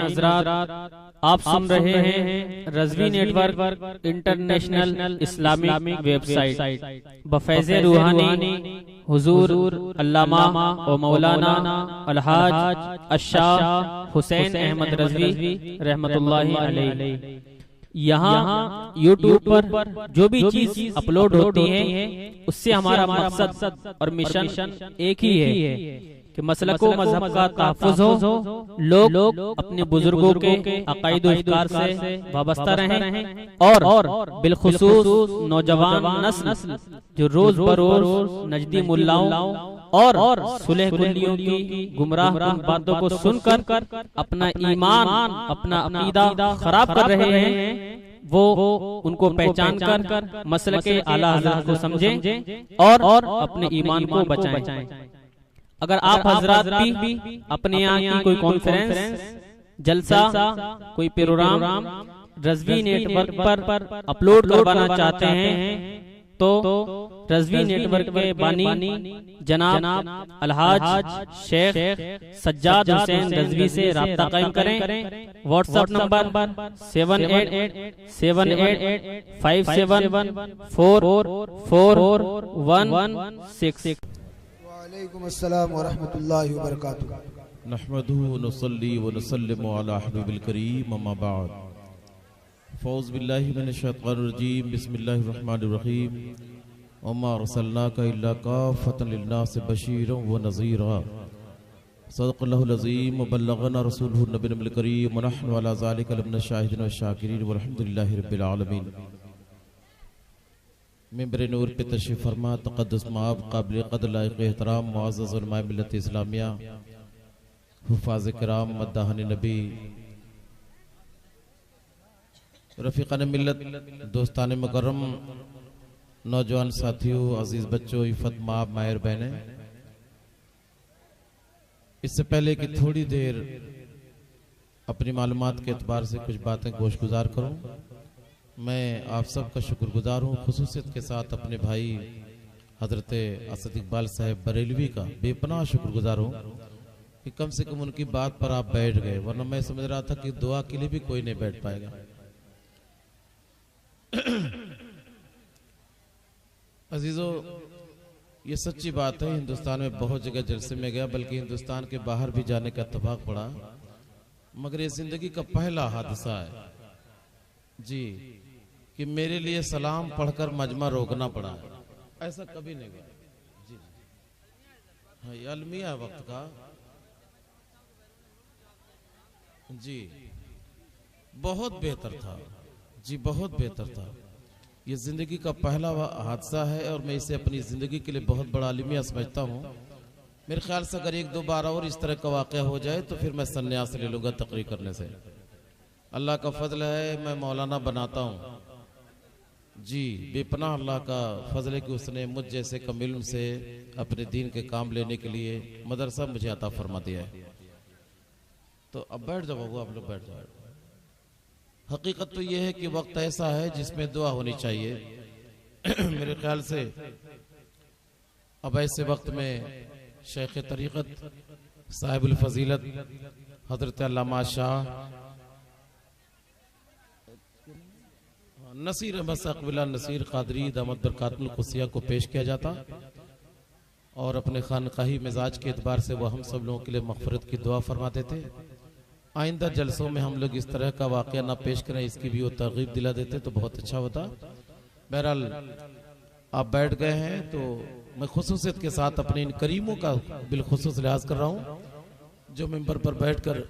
हजरात, आप सुन रहे हैं Razvi network international Islamic website बफैज़े रूहानी हुजूर अल्लामा व मौलाना अलहाज अशाह हुसैन अहमद रज़वी रहमतुल्लाहि अलैहि। यहाँ यूट्यूब पर जो भी चीज अपलोड होती है उससे हमारा मकसद और मिशन एक ही है कि मसलक व मजहब का तहफ़्फ़ुज़ हो, लोग अपने बुजुर्गों के अक़ाइद व अफ़कार से वाबस्ता रहें और बिलखुसूस नौजवान नस्ल जो रोज बरोज नजदी मुल्लाओं और सुलह कुल्लियों की गुमराह बातों को सुनकर अपना ईमान, अपना अक़ीदा खराब कर रहे हैं, वो उनको पहचान कर मसलके आला हज़रत को समझें और अपने ईमान को बचाएं। अगर आप हजरात भी अपने यहाँ की कोई कॉन्फ्रेंस, जलसा, कोई प्रोग्राम रज़वी नेटवर्क पर अपलोड करवाना चाहते हैं तो रज़वी नेटवर्क के बानी जनाब अलहाज शेख सज्जाद हुसैन रज़वी से राब्ता कायम करें। WhatsApp number 7887574416। वालेकुम अस्सलाम व रहमतुल्लाहि व बरकातुहू। नहमदुहु व नुसल्ली व नुसल्लिमु अला हबीबिल करीम, अम्मा बाद। फ़ौज़ बिल्लाहि मिनश शैतानिर रजीम, बिस्मिल्लाहिर रहमानिर रहीम। वमा अरसलनाका इल्ला काफ़तन लिन्नासि बशीरन व नज़ीरा। सदक़ल्लाहुल अज़ीम व बल्लगना रसूलुहुन नबियुल करीम व नहनु अला ज़ालिका लमिनश शाहिदीन व शाकिरीन वल्हम्दुलिल्लाहि रब्बिल आलमीन। मिंबर नूर पे तशरीफ़ फरमा तक़द्दुस माब क़ाबिल क़द्र लायक़ एहतराम मुअज़्ज़ज़ उलमाए मिल्लत इस्लामिया, हुफ़ाज़ किराम, मद्दाहान नबी, रफ़ीक़ान मिल्लत, दोस्तान मुकर्रम, नौजवान साथियों, अजीज बच्चों, इफ़त माब, मायर बहनें, इससे पहले कि थोड़ी देर अपनी मालूमात के एतबार से कुछ बातें गोशगुजार करूं, मैं आप सबका शुक्रगुजार हूं, खुसूसियत के साथ अपने भाई हजरत असद इकबाल साहब बरेलवी का बेपनाह शुक्रगुजार हूं कि कम से कम उनकी बात पर आप बैठ गए, वरना मैं समझ रहा था कि दुआ के लिए भी कोई नहीं बैठ पाएगा। अजीजों, ये सच्ची बात है, हिंदुस्तान में बहुत जगह जलसे में गया, बल्कि हिंदुस्तान के बाहर भी जाने का इत्तेफाक पड़ा, मगर ये जिंदगी का पहला हादसा है जी कि मेरे लिए सलाम पढ़कर मजमा रोकना पड़ा है। ऐसा कभी नहीं हुआ जी। हाँ, ये अलमिया वक्त का जी बहुत बेहतर था जी, बहुत बेहतर था। ये जिंदगी का पहला हादसा है और मैं इसे अपनी जिंदगी के लिए बहुत बड़ा अलमिया समझता हूँ। मेरे ख्याल से अगर एक दो बार और इस तरह का वाक़या हो जाए तो फिर मैं सन्यास ले लूँगा तकरीर करने से। अल्लाह का फजल है, मैं मौलाना बनाता हूँ जी, बेपनाह अल्लाह का फजल है कि उसने मुझ जैसे कम इल्म से अपने दीन के काम लेने के लिए मदरसा मुझे अता फरमा दिया है। तो अब बैठ जाओ बाबू, आप लोग बैठ जाओ। हकीकत तो यह है कि वक्त ऐसा है जिसमें दुआ होनी चाहिए। मेरे ख्याल से अब ऐसे वक्त में शेख तरीक़त साहिबुल फजीलत हजरत अल्लामा शाह नसीर अहमद सक़बिला नसीर क़ादरी दामद बरकातुल क़ुद्सिया को पेश किया जाता और अपने खानकाही मिजाज के एतबार से वह हम सब लोगों के लिए मग़फ़िरत की दुआ फरमाते थे। आइंदा जलसों में हम लोग इस तरह का वाक़या ना पेश करें, इसकी भी वो तरगीब दिला देते तो बहुत अच्छा होता। बहरहाल आप बैठ गए हैं तो मैं खुसूसियत के साथ अपने इन करीमों का बिलखुसूस लिहाज कर रहा हूँ जो मिंबर पर बैठकर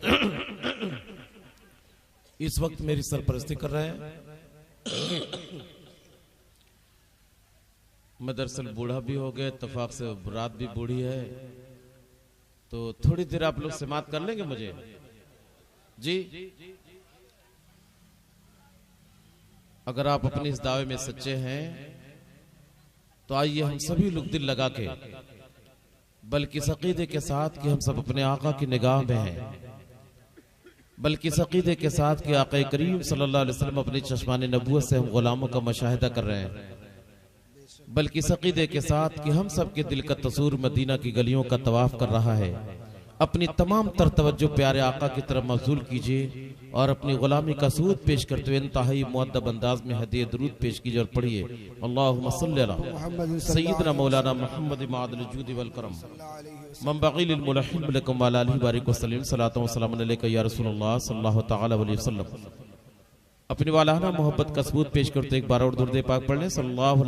इस वक्त मेरी सरपरस्ती कर रहे हैं। मैं दरअसल बूढ़ा भी हो गया, इत्तेफाक से रात भी बूढ़ी है, तो थोड़ी देर आप लोग समात कर लेंगे मुझे जी। अगर आप अपने इस दावे में सच्चे हैं तो आइए हम सभी लोग दिल लगा के, बल्कि इस अकीदे के साथ कि हम सब अपने आका की निगाह में हैं, बल्कि इस अकीदे के साथ कि आका करीम सल्लल्लाहु अलैहि वसल्लम अपनी चश्माने नबूवत से हम गुलामों का मुशाहिदा कर रहे हैं, बल्कि इस अकीदे के साथ कि हम सब के दिल का तसूर मदीना की गलियों का तवाफ कर रहा है अपनी तमाम तर तवज्जो प्यारे आका की तरफ मबजूल कीजिए और अपनी गुलामी का सूद पेश करते हुए इंतहाई मुअद्दब अंदाज में हदीए दुरूद पेश कीजिए और पढ़िए अल्लाहुम्मा सल्ली अला सय्यिदना मौलाना मुहम्मद मादल जूद वल करम मंबगिल मुलहिम लकुम व आलिहि बारिक वसल्लम सलातु व सलाम अलैका या रसूलुल्लाह सल्लल्लाहु तआला अलैहि वसल्लम। अपनी वालाना मोहब्बत का सबूत पेश करते एक बार और दुरूद पाक पढ़ लें सल्लल्लाहु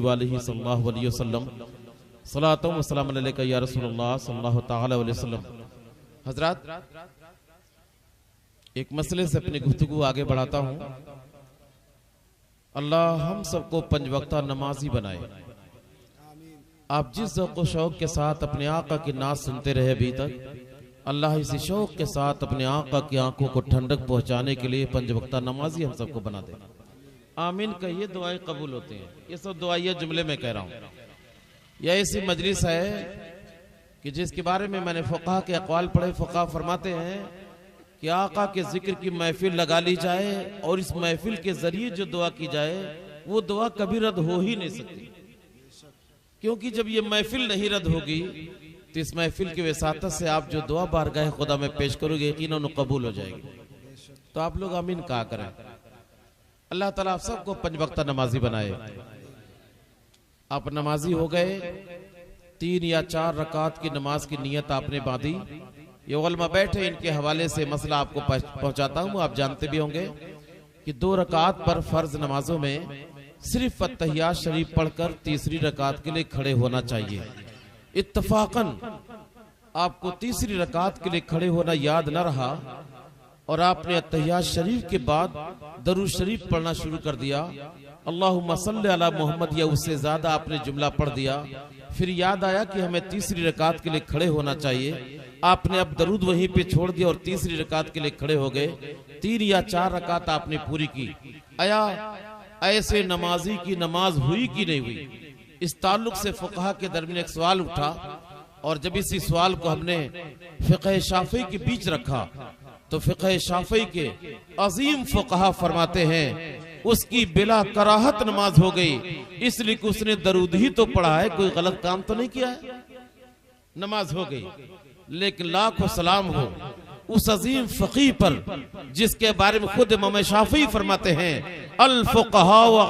अलैहि वसल्लम सलातु व सलाम अलैका या रसूलुल्लाह सल्लल्लाहु तआला अलैहि वसल्लम। हजरात, एक मसले से अपनी गुफ्तगू आगे बढ़ाता हूं। अल्लाह हम सबको पंज वक्ता नमाजी बनाए। आप जिस ज़ौक़ शौक़ के साथ अपने आका की नात सुनते रहे अभी तक, अल्लाह इसी शौक़ के साथ अपने आका की आंखों को ठंडक पहुंचाने के लिए पंज वक्ता नमाजी हम सबको बना दे। आमीन कहिए, दुआएं कबूल होते हैं। ये सब दुआएं जुमले में कह रहा हूं। यह ऐसी मजलिस है कि जिसके बारे में मैंने फ़ुक़हा के अक़वाल पढ़े। फ़ुक़हा फरमाते हैं कि आका के जिक्र की महफिल लगा ली जाए और इस महफिल के जरिए जो दुआ की जाए वो दुआ कभी रद्द हो ही नहीं सकती, क्योंकि जब ये महफिल नहीं रद्द होगी तो इस महफिल की वसातत से आप जो दुआ बारगाह खुदा में पेश करोगे यकीनन कबूल हो जाएगी। तो आप लोग आमीन कहा करें। अल्लाह ताला आप सबको पंज वक्ता नमाजी बनाए। आप नमाजी हो गए, 3 या 4 रकात की नमाज की नियत आपने बांधी। ये उलमा बैठे, इनके हवाले से मसला आपको पहुंचाता हूं। आप जानते भी होंगे कि 2 रकात पर फर्ज नमाजों में सिर्फ अत्तहियात शरीफ पढ़कर तीसरी रकात के लिए खड़े होना चाहिए। इत्तफाकन आपको तीसरी रकात के लिए खड़े होना याद न रहा और आपने अत्तहियात शरीफ के बाद दरूद शरीफ पढ़ना शुरू कर दिया, अल्लाहुम्मा सल्ली अला मोहम्मद या उससे ज्यादा आपने जुमला पढ़ दिया। फिर याद आया कि हमें तीसरी रकात के लिए खड़े होना चाहिए। आपने अब दरूद वहीं पे छोड़ दिया और तीसरी रकात के लिए खड़े हो गए। 3 या 4 रकात आपने पूरी की। आया ऐसे नमाजी की नमाज हुई कि नहीं हुई? इस ताल्लुक से फुक़हा के दरमियान एक सवाल उठा और जब इसी सवाल को हमने फ़िक़ह शाफ़ी के बीच रखा तो फ़िक़ह शाफ़ी के अजीम फुक़हा फरमाते हैं उसकी बिला कराहत नमाज हो गई, इसलिए कि उसने दरूद ही तो पढ़ा है, कोई गलत काम तो नहीं किया है, नमाज हो गई। लेकिन लाखों सलाम हो उस अजीम फ़क़ीह पर जिसके बारे में खुद इमाम शाफ़ी फरमाते हैं अल फुक़हा